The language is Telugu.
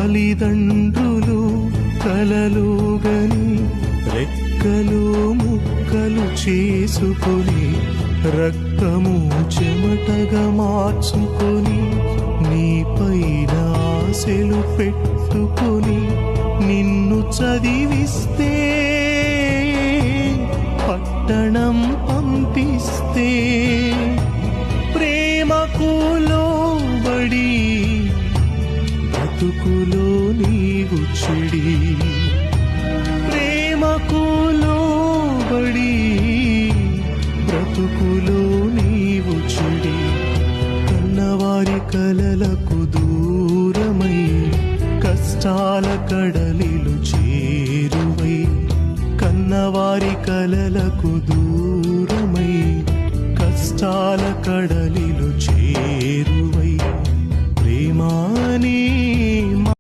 తల్లిదండ్రులు కలలుగని రెక్కలు ముక్కలు చేసుకొని రక్తము చెమటగా మార్చుకొని నీపైన ఆశలు పెట్టుకొని నిన్ను చదివిస్తే పట్టణం పంపిస్తే ప్రేమకు లోబడి బ్రతుకులో నీవు చెడి ప్రేమకు లోబడి బ్రతుకులో నీవు చెడి కన్నవారి కలలకు దూరమై కష్టాల కడలిలు చేరువై కన్నవారి కలలకు దూరమై కష్టాల కడలి